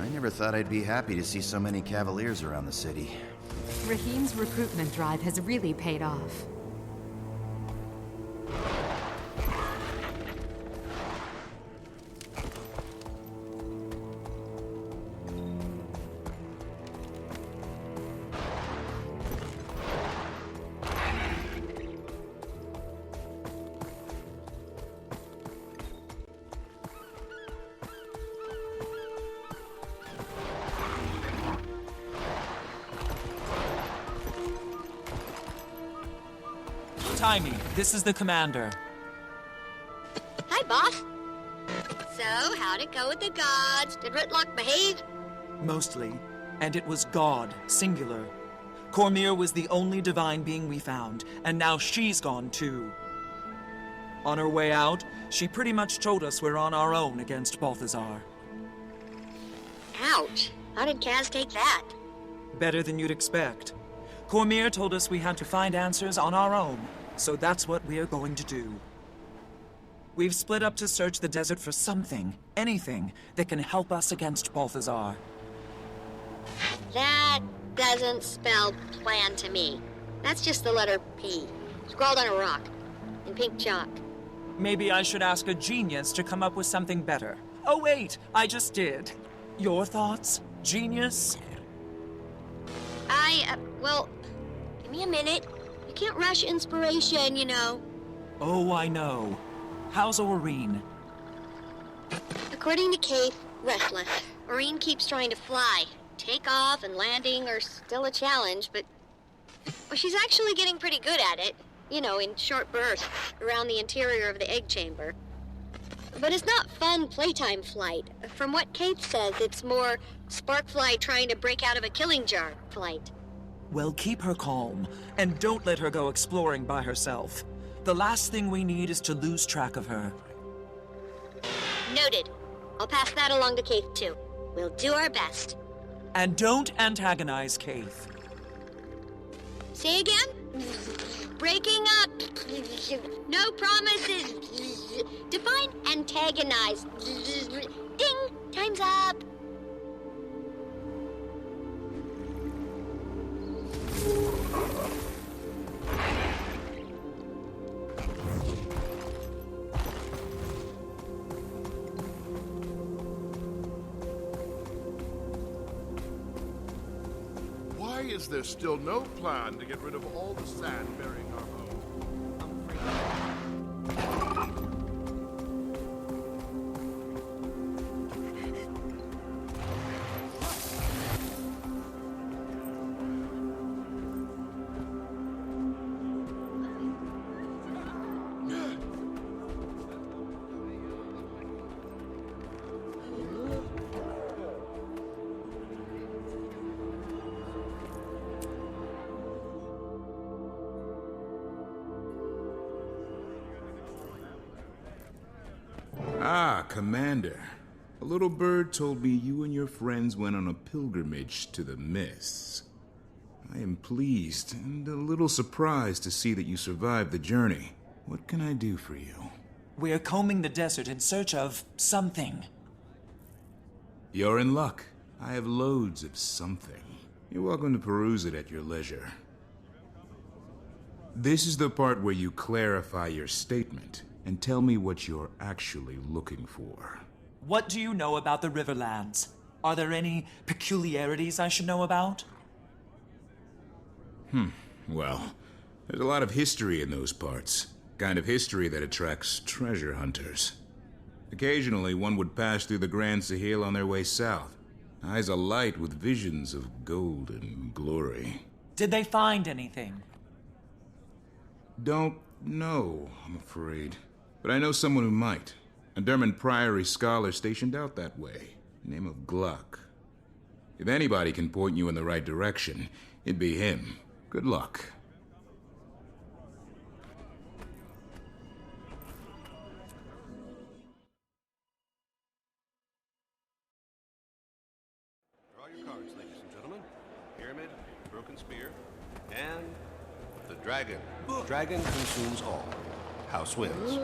never thought I'd be happy to see so many Cavaliers around the city. Raheem's recruitment drive has really paid off. Timey, this is the commander. Hi, boss. So, how'd it go with the gods? Did Ritlock behave? Mostly. And it was God, singular. Cormyr was the only divine being we found, and now she's gone too. On her way out, she pretty much told us we're on our own against Balthazar. Ouch. How did Kaz take that? Better than you'd expect. Cormyr told us we had to find answers on our own, so that's what we're going to do. We've split up to search the desert for something, anything, that can help us against Balthazar. That doesn't spell plan to me. That's just the letter P, scrawled on a rock, in pink chalk. Maybe I should ask a genius to come up with something better. Oh wait, I just did. Your thoughts, genius? Well, give me a minute. You can't rush inspiration, you know. Oh, I know. How's Aurene? According to Kate, restless. Aurene keeps trying to fly. Takeoff and landing are still a challenge, but... Well, she's actually getting pretty good at it. You know, in short bursts, around the interior of the egg chamber. But it's not fun playtime flight. From what Kate says, it's more Sparkfly trying to break out of a killing jar flight. Well, keep her calm, and don't let her go exploring by herself. The last thing we need is to lose track of her. Noted. I'll pass that along to Kate, too. We'll do our best. And don't antagonize Kaith. Say again? Breaking up. No promises. Define antagonize. Ding! Time's up. Why is there still no plan to get rid of all the sand burying our home? Ah, Commander. A little bird told me you and your friends went on a pilgrimage to the Mists. I am pleased and a little surprised to see that you survived the journey. What can I do for you? We're combing the desert in search of something. You're in luck. I have loads of something. You're welcome to peruse it at your leisure. This is the part where you clarify your statement and tell me what you're actually looking for. What do you know about the Riverlands? Are there any peculiarities I should know about? Well, there's a lot of history in those parts. Kind of history that attracts treasure hunters. Occasionally, one would pass through the Grand Sahil on their way south. Eyes alight with visions of gold and glory. Did they find anything? Don't know, I'm afraid. But I know someone who might. A Derman Priory scholar stationed out that way. Name of Gluck. If anybody can point you in the right direction, it'd be him. Good luck. Draw your cards, ladies and gentlemen. Pyramid, broken spear, and the dragon. Dragon consumes all. House wins.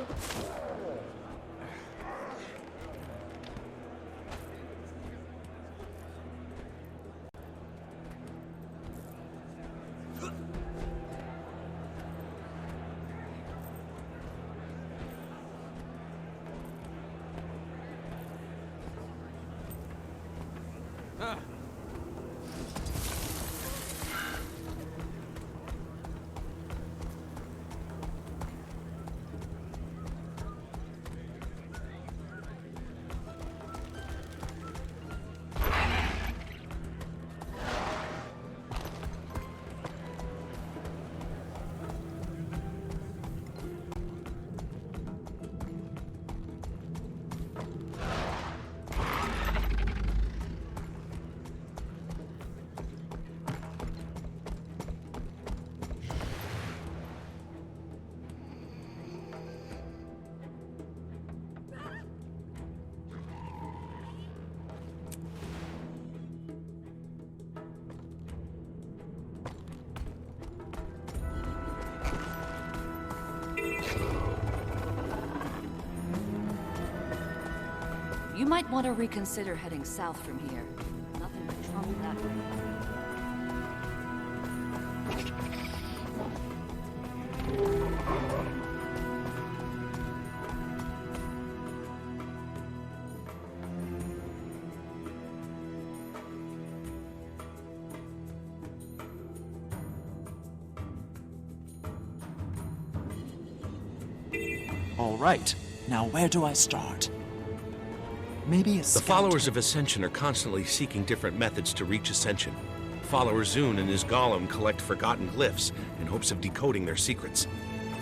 You might want to reconsider heading south from here. Nothing but trouble that way. All right. Now where do I start? Maybe a The followers of Ascension are constantly seeking different methods to reach Ascension. Follower Zune and his golem collect forgotten glyphs in hopes of decoding their secrets.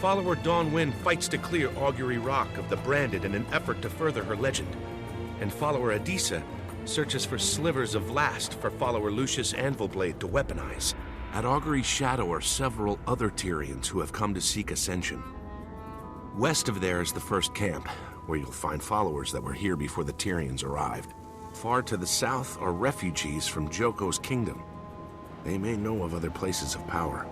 Follower Dawn Wind fights to clear Augury Rock of the Branded in an effort to further her legend. And follower Adisa searches for slivers of Vlast for follower Lucius Anvilblade to weaponize. At Augury's shadow are several other Tyrians who have come to seek Ascension. West of there is the first camp, where you'll find followers that were here before the Tyrians arrived. Far to the south are refugees from Joko's kingdom. They may know of other places of power.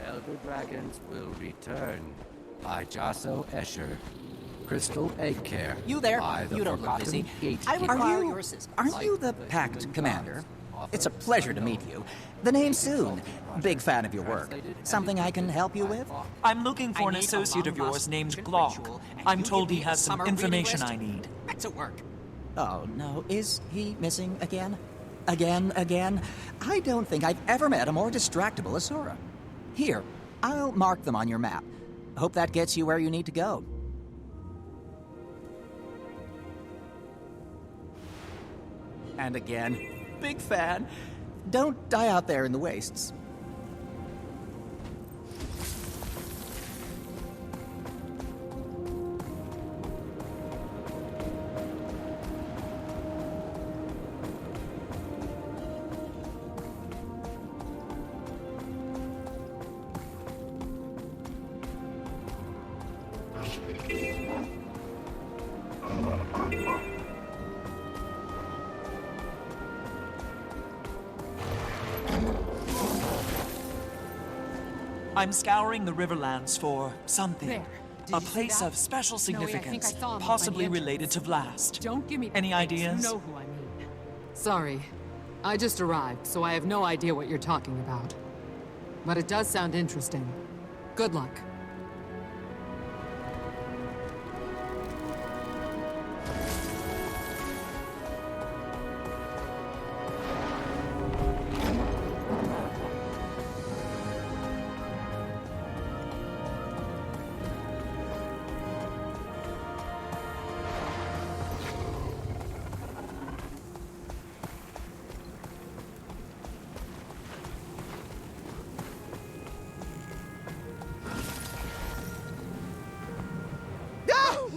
Elder Dragons will return. By Jasso Escher. Crystal Egg Care. You there? By the You don't look Forgotten busy. I Gatekeeper. require your assistance. Aren't you the Pact Commander? It's a pleasure to meet you. The name's Soon. Big fan of your work. Something I can help you with? I'm looking for an associate of yours named Glock. I'm told he has some information I need. Back to work. Oh, no. Is he missing again? Again? I don't think I've ever met a more distractible Asura. Here, I'll mark them on your map. Hope that gets you where you need to go. And again, big fan. Don't die out there in the wastes. I'm scouring the Riverlands for something. There. Did A you see place that? of special No, wait, I think significance, I saw him possibly behind the related to Vlast. Don't give me Any thanks. ideas? You know who I mean. Sorry. I just arrived, so I have no idea what you're talking about. But it does sound interesting. Good luck.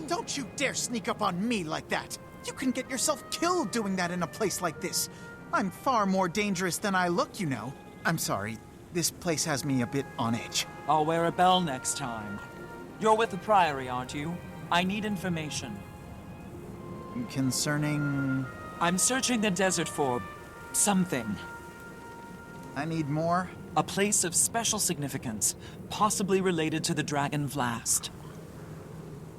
Don't you dare sneak up on me like that! You can get yourself killed doing that in a place like this. I'm far more dangerous than I look, you know. I'm sorry. This place has me a bit on edge. I'll wear a bell next time. You're with the Priory, aren't you? I need information. Concerning... I'm searching the desert for something. I need more? A place of special significance, possibly related to the Dragon Vlast.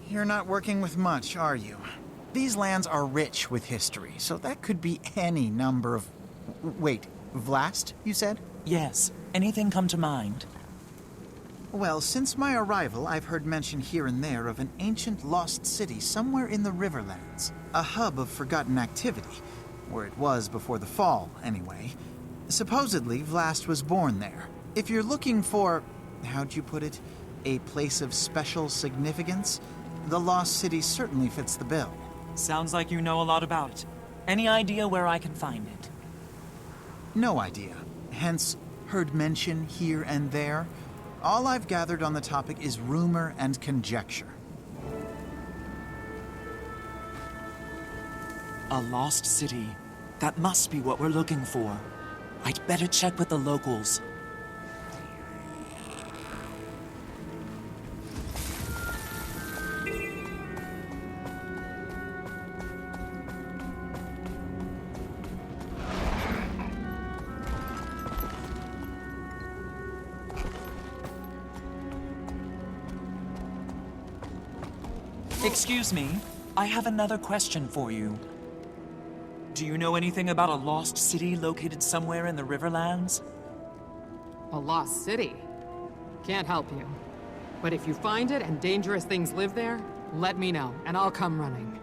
You're not working with much, are you? These lands are rich with history, so that could be any number of... Wait, Vlast, you said? Yes. Anything come to mind? Well, since my arrival, I've heard mention here and there of an ancient lost city somewhere in the Riverlands. A hub of forgotten activity, where it was before the fall, anyway. Supposedly, Vlast was born there. If you're looking for... how'd you put it? A place of special significance? The lost city certainly fits the bill. Sounds like you know a lot about it. Any idea where I can find it? No idea. Hence, heard mention here and there. All I've gathered on the topic is rumor and conjecture. A lost city. That must be what we're looking for. I'd better check with the locals. Excuse me, I have another question for you. Do you know anything about a lost city located somewhere in the Riverlands? A lost city? Can't help you. But if you find it and dangerous things live there, let me know, and I'll come running.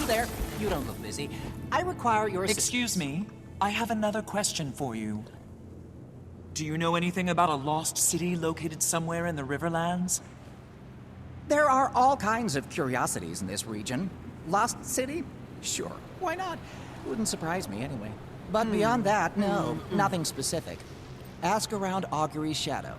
There. You don't look busy. I require your Excuse me, I have another question for you. Do you know anything about a lost city located somewhere in the Riverlands? There are all kinds of curiosities in this region. Lost City? Sure, why not? Wouldn't surprise me anyway. But beyond that, no, nothing specific. Ask around Augury's Shadow.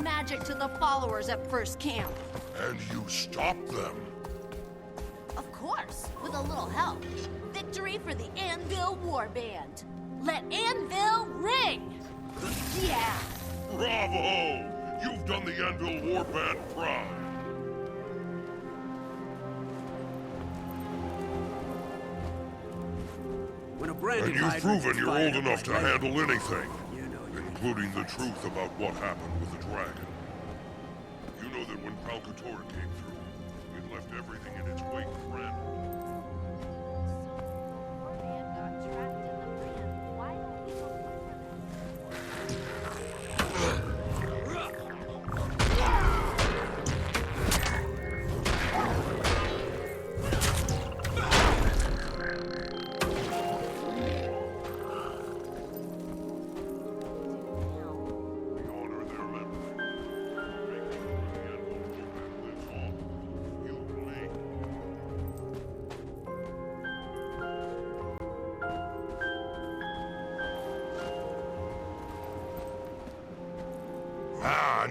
Magic to the followers at First Camp. And you stopped them? Of course, with a little help. Victory for the Anvil Warband. Let Anvil ring! Yeah! Bravo! You've done the Anvil Warband proud. And you've proven you're old enough to handle anything, including the truth about what happened with the dragon. You know that when Palkator came through, it left everything in its wake friend.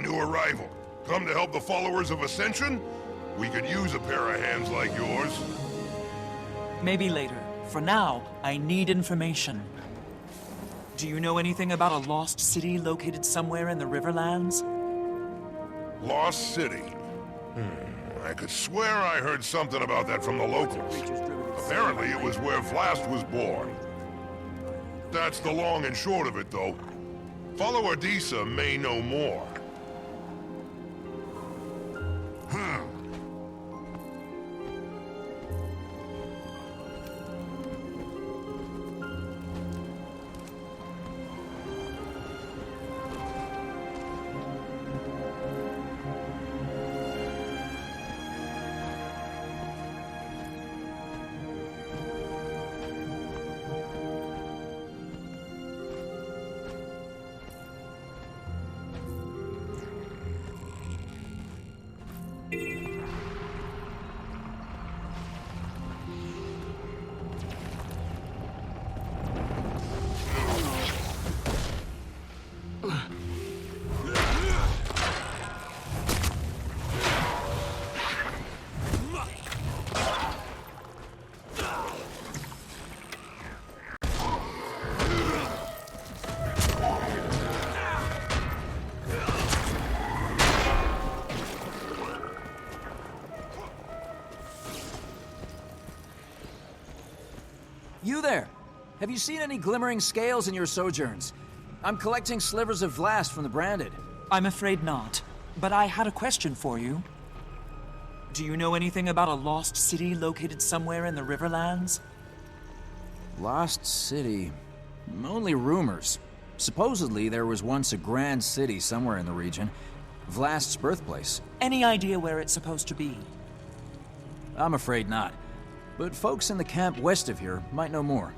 New arrival. Come to help the followers of Ascension? We could use a pair of hands like yours. Maybe later. For now, I need information. Do you know anything about a lost city located somewhere in the Riverlands? Lost City? I could swear I heard something about that from the locals. Apparently it was where Vlast was born. That's the long and short of it, though. Follower Disa may know more. You there! Have you seen any glimmering scales in your sojourns? I'm collecting slivers of Vlast from the Branded. I'm afraid not. But I had a question for you. Do you know anything about a lost city located somewhere in the Riverlands? Lost City. Only rumors. Supposedly, there was once a grand city somewhere in the region. Vlast's birthplace. Any idea where it's supposed to be? I'm afraid not. But folks in the camp west of here might know more.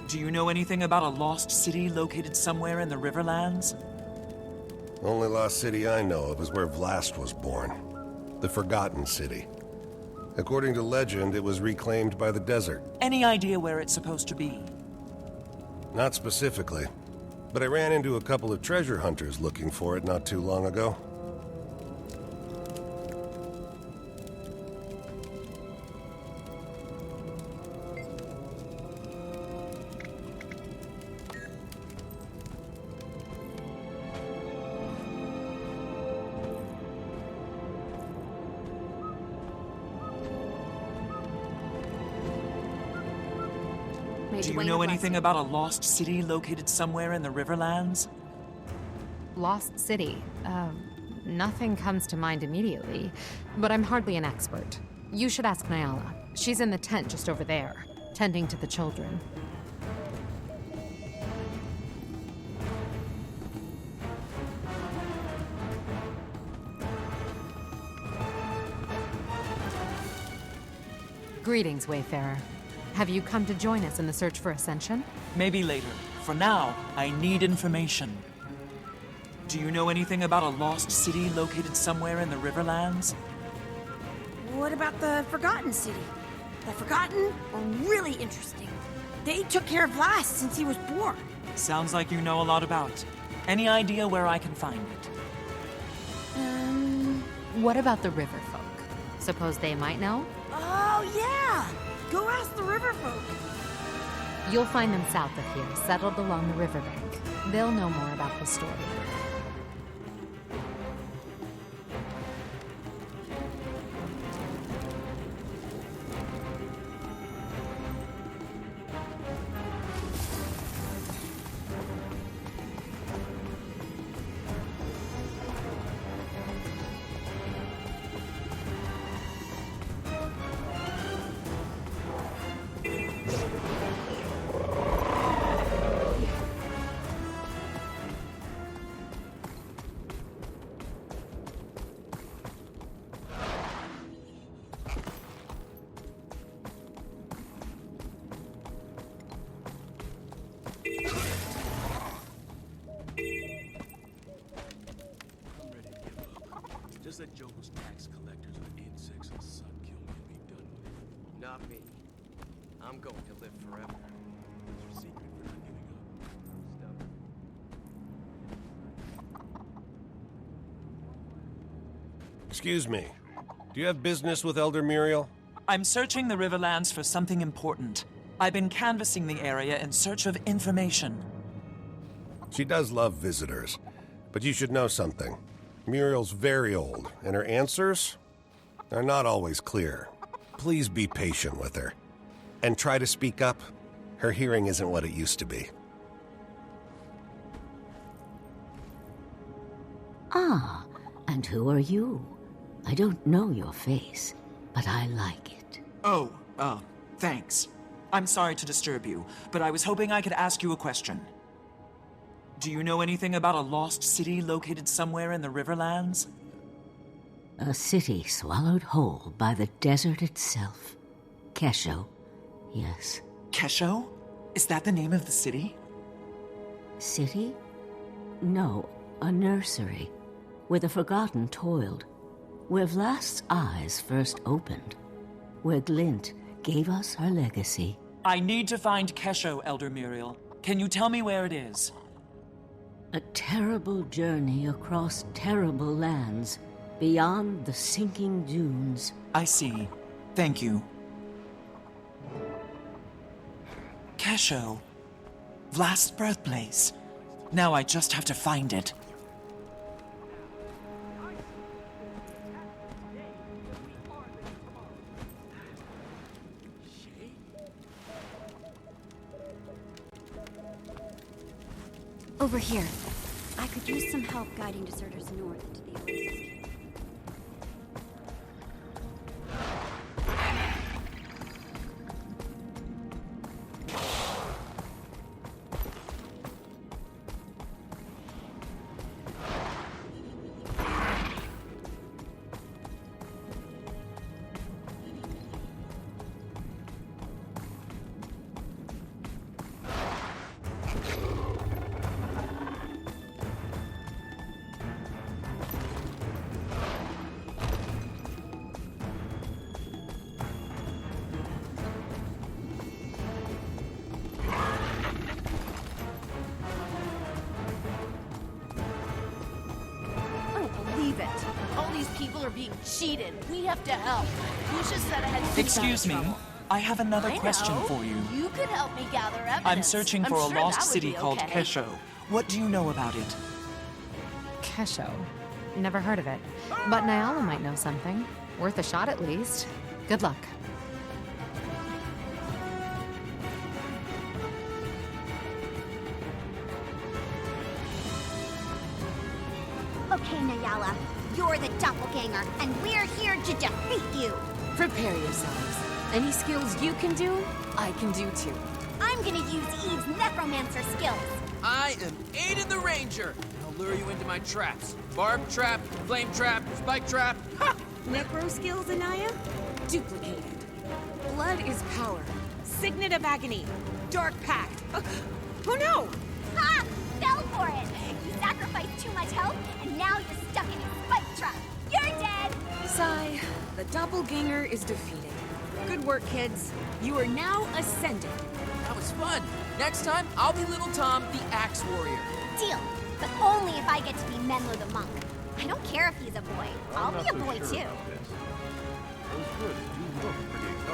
Do you know anything about a lost city located somewhere in the Riverlands? Only lost city I know of is where Vlast was born. The Forgotten City. According to legend, it was reclaimed by the desert. Any idea where it's supposed to be? Not specifically, but I ran into a couple of treasure hunters looking for it not too long ago. Do you know anything about a lost city located somewhere in the Riverlands? Lost City? Nothing comes to mind immediately, but I'm hardly an expert. You should ask Nyala. She's in the tent just over there, tending to the children. Greetings, Wayfarer. Have you come to join us in the search for Ascension? Maybe later. For now, I need information. Do you know anything about a lost city located somewhere in the Riverlands? What about the Forgotten City? The Forgotten are really interesting. They took care of Vlast since he was born. Sounds like you know a lot about it. Any idea where I can find it? What about the river folk? Suppose they might know? Oh, yeah! Go ask the riverfolk. You'll find them south of here, settled along the riverbank. They'll know more about the story. Just let Joker's tax collectors or insects and sun kill me and be done with it. Not me. I'm going to live forever. What's your secret for not giving up? Excuse me. Do you have business with Elder Muriel? I'm searching the Riverlands for something important. I've been canvassing the area in search of information. She does love visitors, but you should know something. Muriel's very old, and her answers are not always clear. Please be patient with her. And try to speak up. Her hearing isn't what it used to be. Ah, and who are you? I don't know your face, but I like it. Oh, thanks. I'm sorry to disturb you, but I was hoping I could ask you a question. Do you know anything about a lost city located somewhere in the Riverlands? A city swallowed whole by the desert itself. Kesho, yes. Kesho? Is that the name of the city? City? No, a nursery, where the Forgotten toiled, where Vlast's eyes first opened, where Glint gave us her legacy. I need to find Kesho, Elder Muriel. Can you tell me where it is? A terrible journey across terrible lands, beyond the sinking dunes. I see. Thank you. Kesho. Vlast's birthplace. Now I just have to find it. Over here. I could use some help guiding deserters north to the Oasis Camp. All these people are being cheated. We have to help. Lucia said I had to Excuse me. I have another question for you. You could help me gather evidence. I'm searching for a sure lost that would city be called okay. Kesho. What do you know about it? Kesho. Never heard of it. But Nyala might know something. Worth a shot at least. Good luck. Okay, Nyala. You're the doppelganger, and we're here to defeat you. Prepare yourselves. Any skills you can do, I can do too. I'm gonna use Eve's necromancer skills. I am Aiden the Ranger. I'll lure you into my traps. Barb trap, flame trap, spike trap. Ha! Necro skills, Anaya? Duplicated. Blood is power. Signet of agony. Dark pact. Oh no! Ha! Fell for it. You sacrificed too much health, and now you're stuck in a spike trap. You're dead. Sigh. The doppelganger is defeated. Good work, kids. You are now ascended. That was fun. Next time, I'll be Little Tom, the Axe Warrior. Deal. But only if I get to be Menlo the monk. I don't care if he's a boy. I'll be a boy too.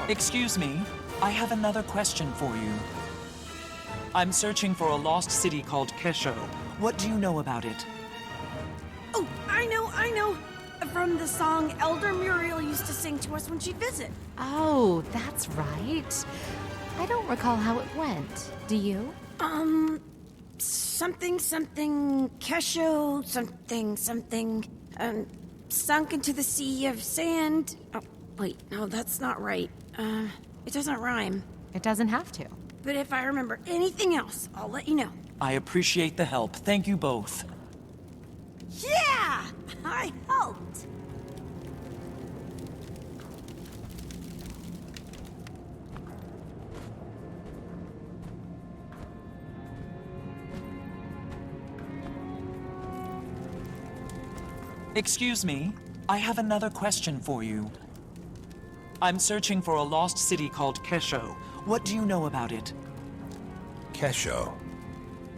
Excuse me. I have another question for you. I'm searching for a lost city called Kesho. What do you know about it? Oh, I know. From the song Elder Muriel used to sing to us when she'd visit. Oh, that's right. I don't recall how it went. Do you? Something, Kesho, something, sunk into the sea of sand. Oh, wait, no, that's not right. It doesn't rhyme. It doesn't have to. But if I remember anything else, I'll let you know. I appreciate the help. Thank you both. Yeah! I helped! Excuse me. I have another question for you. I'm searching for a lost city called Kesho. What do you know about it? Kesho.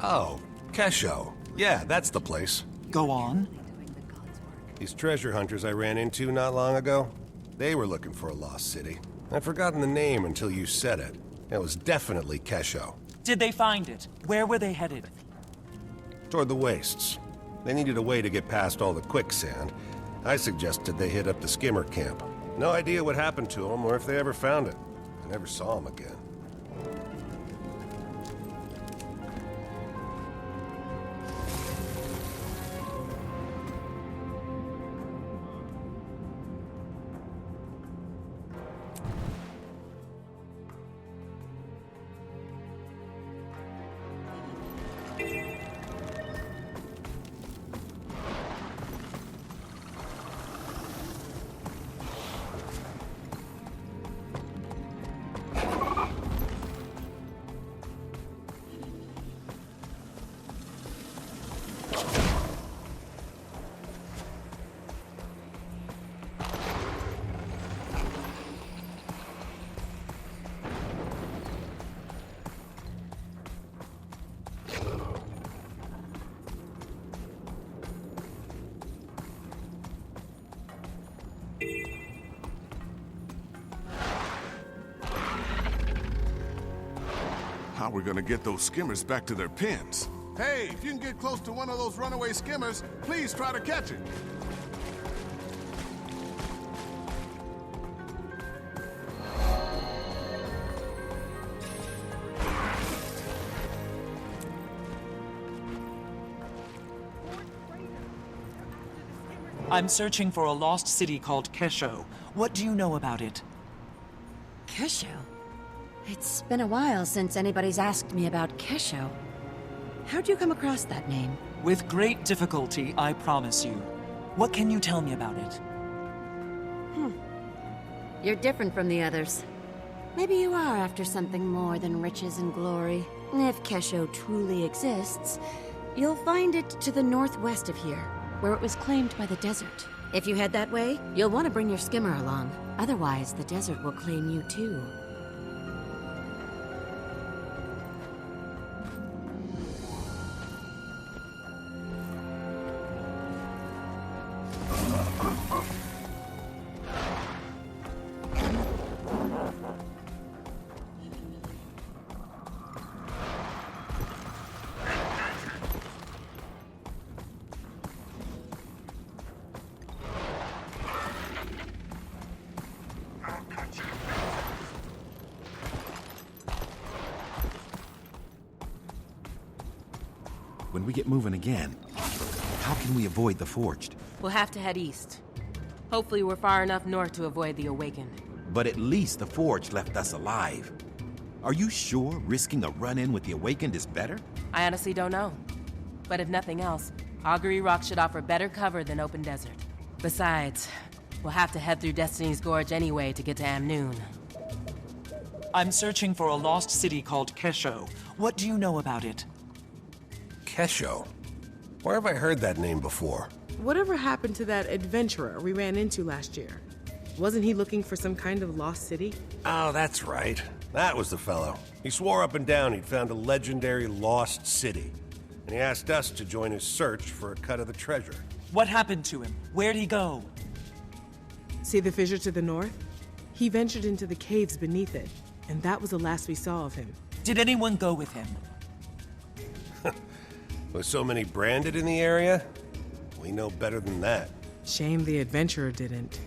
Oh, Kesho. Yeah, that's the place. Go on. These treasure hunters I ran into not long ago, they were looking for a lost city. I'd forgotten the name until you said it. It was definitely Kesho. Did they find it? Where were they headed? Toward the wastes. They needed a way to get past all the quicksand. I suggested they hit up the skimmer camp. No idea what happened to them or if they ever found it. I never saw them again. we're gonna get those skimmers back to their pens. Hey, if you can get close to one of those runaway skimmers, please try to catch it. I'm searching for a lost city called Kesho. What do you know about it? Kesho? It's been a while since anybody's asked me about Kesho. How'd you come across that name? With great difficulty, I promise you. What can you tell me about it? You're different from the others. Maybe you are after something more than riches and glory. If Kesho truly exists, you'll find it to the northwest of here, where it was claimed by the desert. If you head that way, you'll want to bring your skimmer along. Otherwise, the desert will claim you too. When we get moving again, how can we avoid the Forged? We'll have to head east. Hopefully we're far enough north to avoid the Awakened. But at least the Forged left us alive. Are you sure risking a run-in with the Awakened is better? I honestly don't know. But if nothing else, Augury Rock should offer better cover than open desert. Besides, we'll have to head through Destiny's Gorge anyway to get to Amnoon. I'm searching for a lost city called Kesho. What do you know about it? Kesho? Where have I heard that name before? Whatever happened to that adventurer we ran into last year? Wasn't he looking for some kind of lost city? Oh, that's right. That was the fellow. He swore up and down he'd found a legendary lost city. And he asked us to join his search for a cut of the treasure. What happened to him? Where'd he go? See the fissure to the north? He ventured into the caves beneath it, and that was the last we saw of him. Did anyone go with him? With so many branded in the area, we know better than that. Shame the adventurer didn't.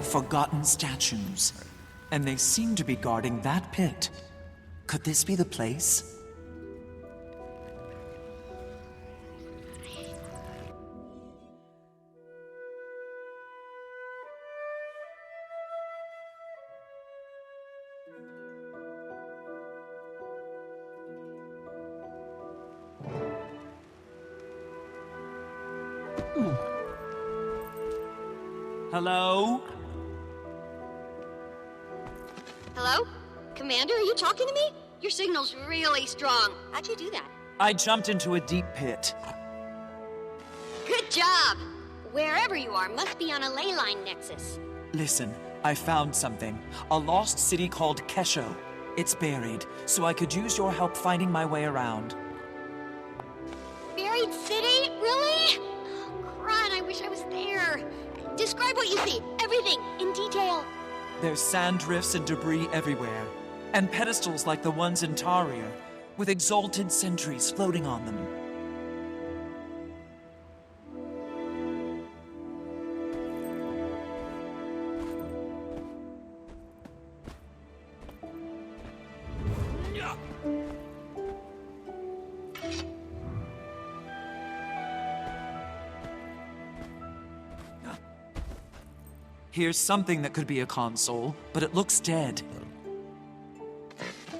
Forgotten statues. And they seem to be guarding that pit. Could this be the place? Hello? Hello? Commander, are you talking to me? Your signal's really strong. How'd you do that? I jumped into a deep pit. Good job! Wherever you are must be on a ley line nexus. Listen, I found something. A lost city called Kesho. It's buried, so I could use your help finding my way around. Buried city? Really? Oh, crud, I wish I was there. Describe what you see. Everything, in detail. There's sand drifts and debris everywhere, and pedestals like the ones in Taria, with exalted sentries floating on them. Here's something that could be a console, but it looks dead.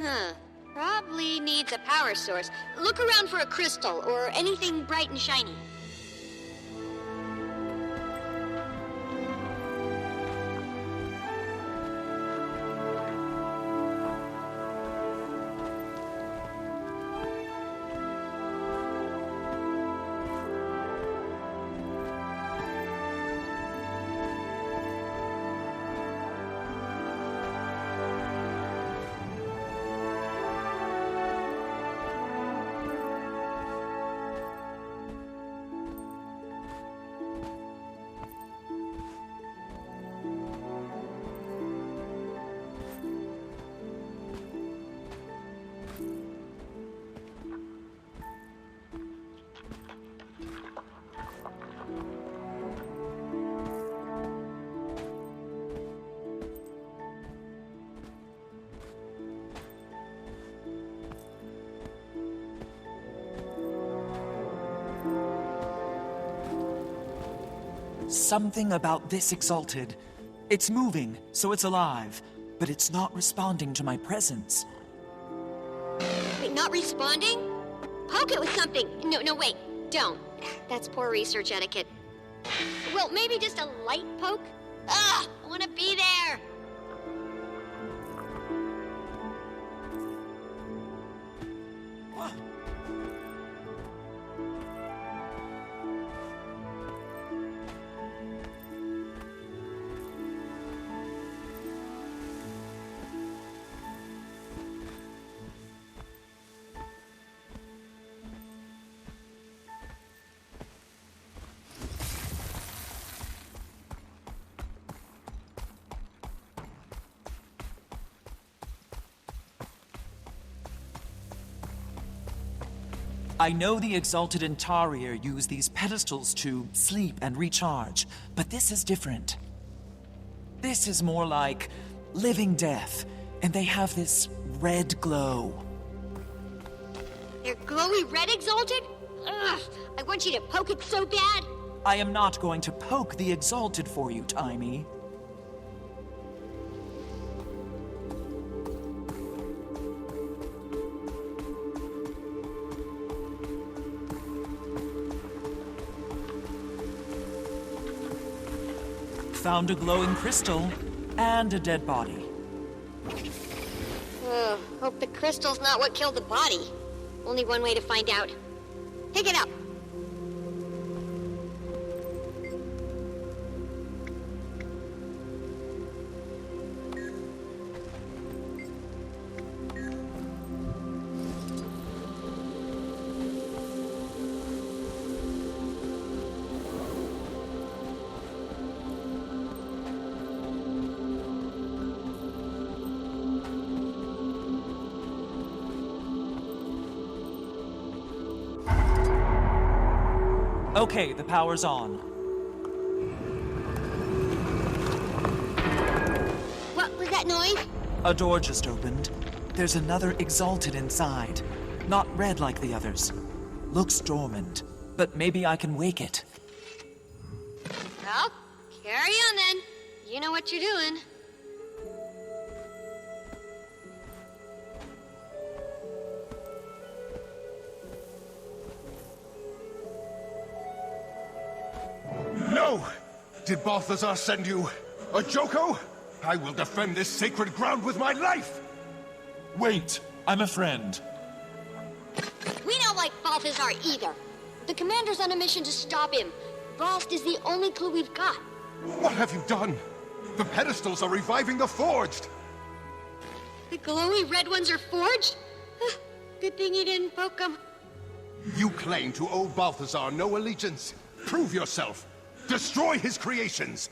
Huh. Probably needs a power source. Look around for a crystal or anything bright and shiny. Something about this Exalted. It's moving, so it's alive, but it's not responding to my presence. Wait, not responding? Poke it with something. No, wait. Don't. That's poor research etiquette. Well, maybe just a light poke? Ugh! I want to be there! I know the Exalted in Tarir use these pedestals to sleep and recharge, but this is different. This is more like living death, and they have this red glow. They're glowy red Exalted? Ugh! I want you to poke it so bad! I am not going to poke the Exalted for you, Taimi. Found a glowing crystal and a dead body. Hope the crystal's not what killed the body. Only one way to find out. Pick it up. Okay, the power's on. What was that noise? A door just opened. There's another Exalted inside. Not red like the others. Looks dormant, but maybe I can wake it. Well, carry on then. You know what you're doing. No! Did Balthazar send you a Joko? I will defend this sacred ground with my life! Wait, I'm a friend. We don't like Balthazar either. The commander's on a mission to stop him. Bast is the only clue we've got. What have you done? The pedestals are reviving the Forged! The glowy red ones are forged? Good thing you didn't poke them. You claim to owe Balthazar no allegiance. Prove yourself. Destroy his creations!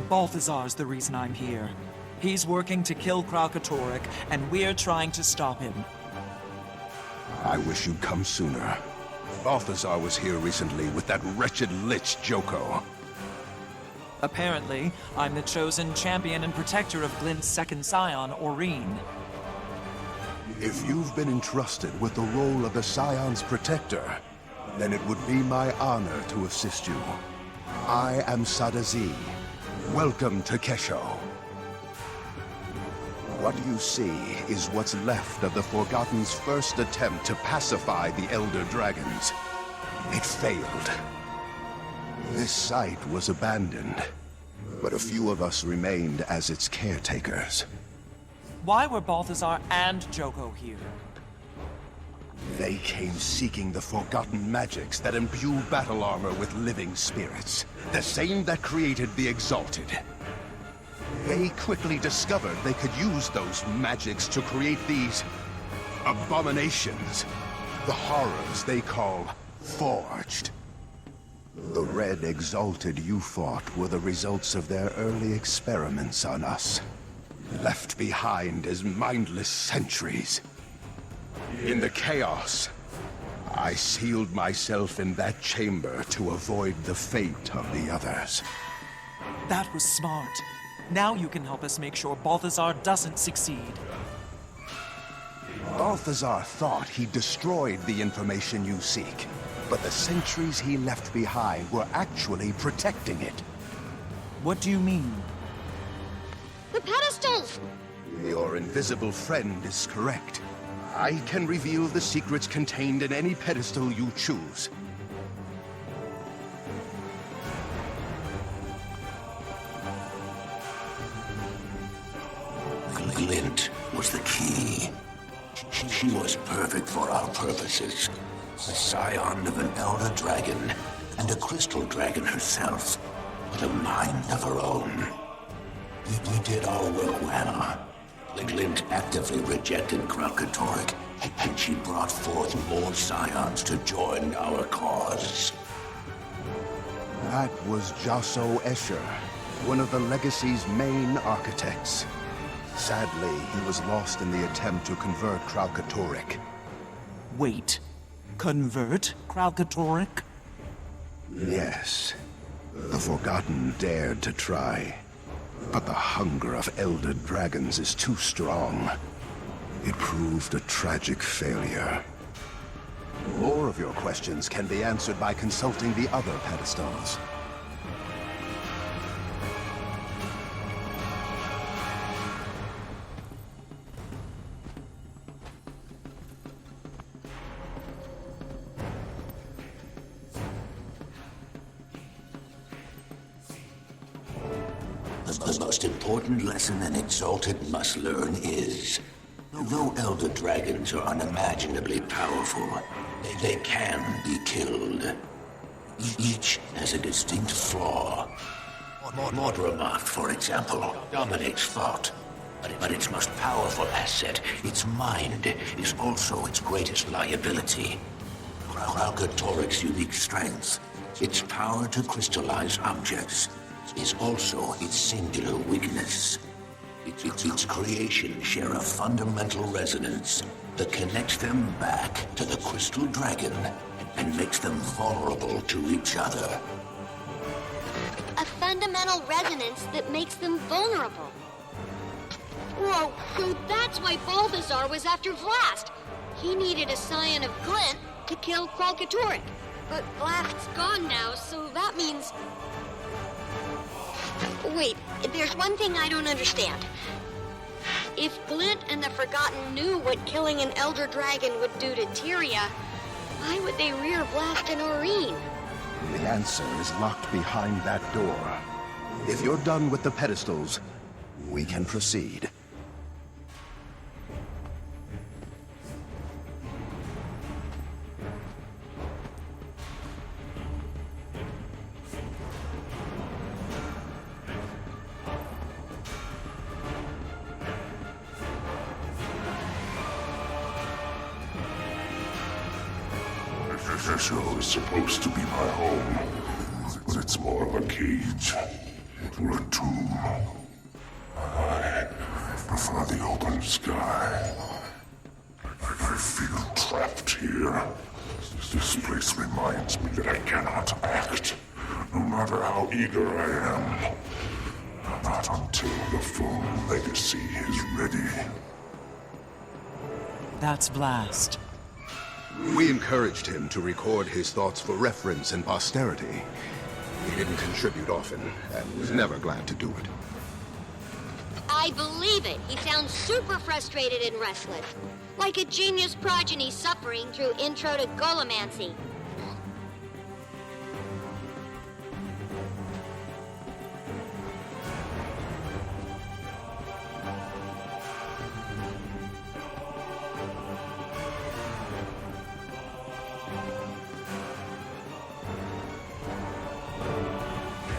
Balthazar's the reason I'm here. He's working to kill Kralkatorrik, and we're trying to stop him. I wish you'd come sooner. Balthazar was here recently with that wretched lich Joko. Apparently, I'm the chosen champion and protector of Glint's second scion, Aurene. If you've been entrusted with the role of the Scion's protector, then it would be my honor to assist you. I am Sadazi. Welcome to Kesho. What you see is what's left of the Forgotten's first attempt to pacify the Elder Dragons. It failed. This site was abandoned, but a few of us remained as its caretakers. Why were Balthazar and Joko here? They came seeking the forgotten magics that imbue battle armor with living spirits, the same that created the Exalted. They quickly discovered they could use those magics to create these abominations, the horrors they call Forged. The Red Exalted you fought were the results of their early experiments on us, left behind as mindless sentries. In the chaos, I sealed myself in that chamber to avoid the fate of the others. That was smart. Now you can help us make sure Balthazar doesn't succeed. Balthazar thought he destroyed the information you seek, but the sentries he left behind were actually protecting it. What do you mean? The pedestals! Your invisible friend is correct. I can reveal the secrets contained in any pedestal you choose. Glint was the key. She was perfect for our purposes. A scion of an elder dragon, and a crystal dragon herself, with a mind of her own. We did our work well. Glint actively rejected Kralkatorrik, and she brought forth more scions to join our cause. That was Josso Escher, one of the Legacy's main architects. Sadly, he was lost in the attempt to convert Kralkatorrik. Wait, convert Kralkatorrik? Yes. The Forgotten dared to try. But the hunger of Elder Dragons is too strong. It proved a tragic failure. More of your questions can be answered by consulting the other pedestals. The most important lesson an Exalted must learn is, though Elder Dragons are unimaginably powerful, they can be killed. Each has a distinct flaw. Mordramoth, for example, dominates thought, but its most powerful asset, its mind, is also its greatest liability. Kralkatorrik's unique strength, its power to crystallize objects, is also its singular weakness. Its creations share a fundamental resonance that connects them back to the Crystal Dragon and makes them vulnerable to each other. A fundamental resonance that makes them vulnerable. Whoa, so that's why Balthazar was after Vlast. He needed a scion of Glint to kill Kralkatorrik. But Vlast's gone now, so that means... Wait, there's one thing I don't understand. If Glint and the Forgotten knew what killing an Elder Dragon would do to Tyria, why would they rear Vlast and Aurene? The answer is locked behind that door. If you're done with the pedestals, we can proceed. Kesho is supposed to be my home, but it's more of a cage. It were a tomb. I prefer the open sky. I feel trapped here. This place reminds me that I cannot act, no matter how eager I am. Not until the full legacy is ready. That's Vlast. We encouraged him to record his thoughts for reference and posterity. He didn't contribute often, and was never glad to do it. I believe it. He sounds super frustrated and restless. Like a genius progeny suffering through Intro to Golomancy.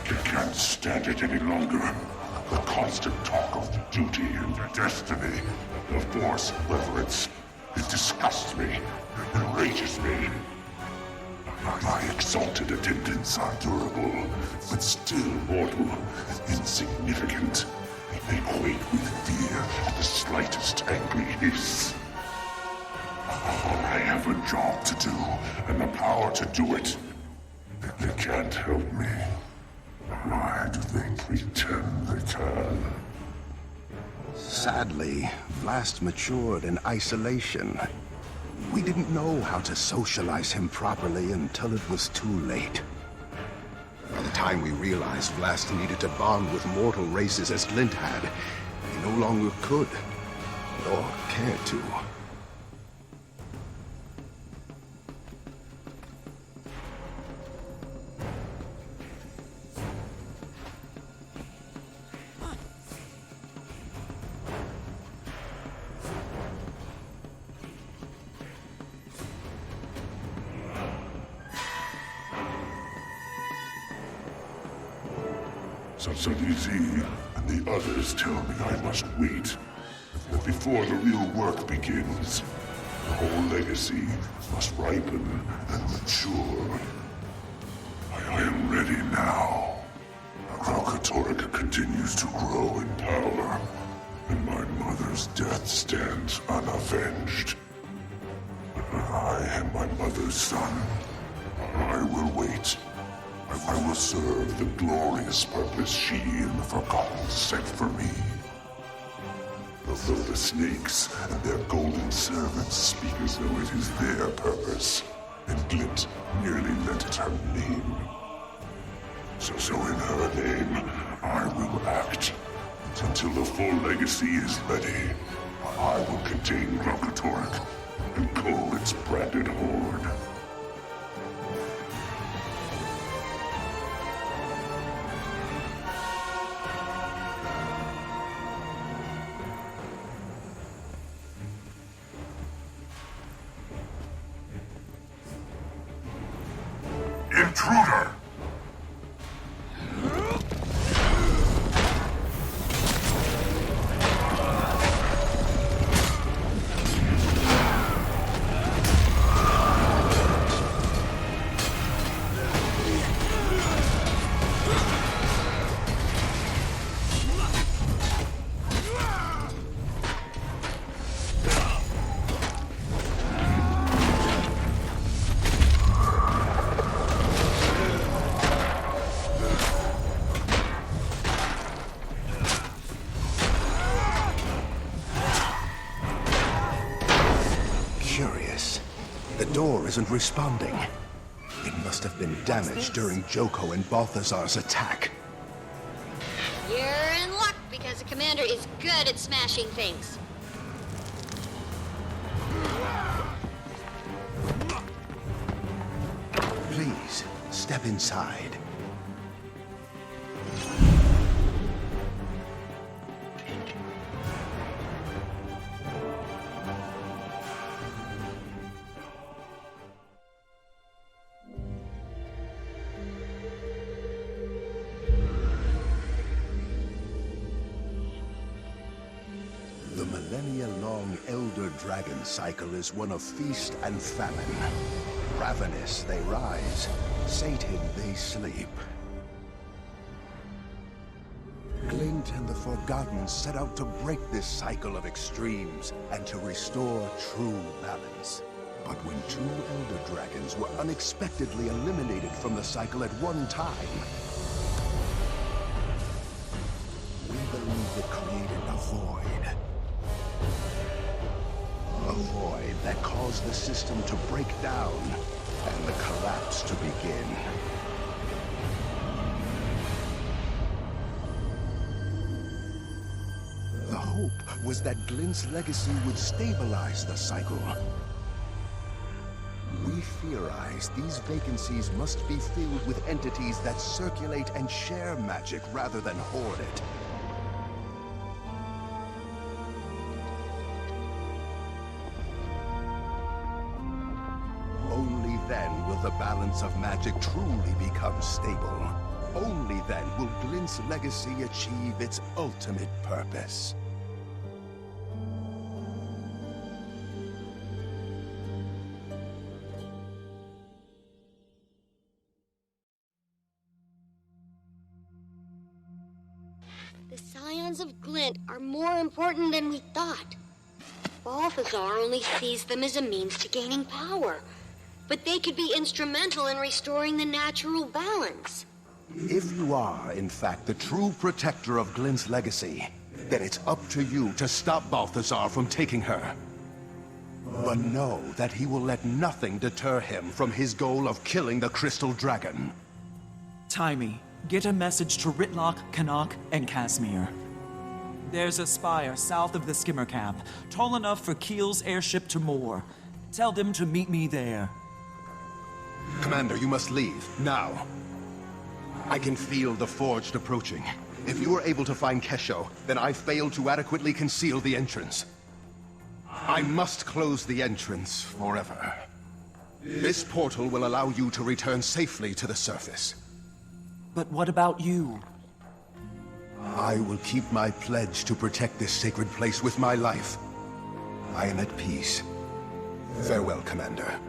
I can't stand it any longer. The constant talk of duty and destiny. The Force reverence. It disgusts me. Enrages me. My exalted attendants are durable, but still mortal, insignificant. They quake with fear at the slightest angry hiss. I have a job to do, and the power to do it. They can't help me. Why do they pretend they can? Sadly, Vlast matured in isolation. We didn't know how to socialize him properly until it was too late. By the time we realized Vlast needed to bond with mortal races as Glint had, he no longer could, nor cared to. So Lizzie and the others tell me I must wait. That before the real work begins, the whole legacy must ripen and mature. I am ready now. Kralkatorrik continues to grow in power, and my mother's death stands unavenged. I am my mother's son. I will wait. I will serve the glorious purpose she and the Forgotten set for me. Though the snakes and their golden servants speak as though it is their purpose, and Glint merely lent it her name. So in her name, I will act. Until the full legacy is ready, I will contain Kralkatorrik and cull its branded horde. Intruder! Isn't responding. It must have been damaged during Joko and Balthazar's attack. You're in luck because the commander is good at smashing things. Please, step inside. Dragon cycle is one of feast and famine. Ravenous they rise, sated they sleep. Forgotten set out to break this cycle of extremes and to restore true balance. But when 2 Elder Dragons were unexpectedly eliminated from the cycle at one time, we believe it created a void. A void that caused the system to break down and the collapse to begin. The hope was that Glint's legacy would stabilize the cycle. We theorize these vacancies must be filled with entities that circulate and share magic rather than hoard it. Only then will the balance of magic truly become stable. Only then will Glint's legacy achieve its ultimate purpose. The Scions of Glint are more important than we thought. Balthazar only sees them as a means to gaining power, but they could be instrumental in restoring the natural balance. If you are, in fact, the true protector of Glint's legacy, then it's up to you to stop Balthazar from taking her. But know that he will let nothing deter him from his goal of killing the Crystal Dragon. Taimi, get a message to Rytlock, Canuck, and Casimir. There's a spire south of the skimmer camp, tall enough for Keel's airship to moor. Tell them to meet me there. Commander, you must leave, now. I can feel the Forged approaching. If you are able to find Kesho, then I failed to adequately conceal the entrance. I must close the entrance forever. This portal will allow you to return safely to the surface. But what about you? I will keep my pledge to protect this sacred place with my life. I am at peace. Farewell, Commander.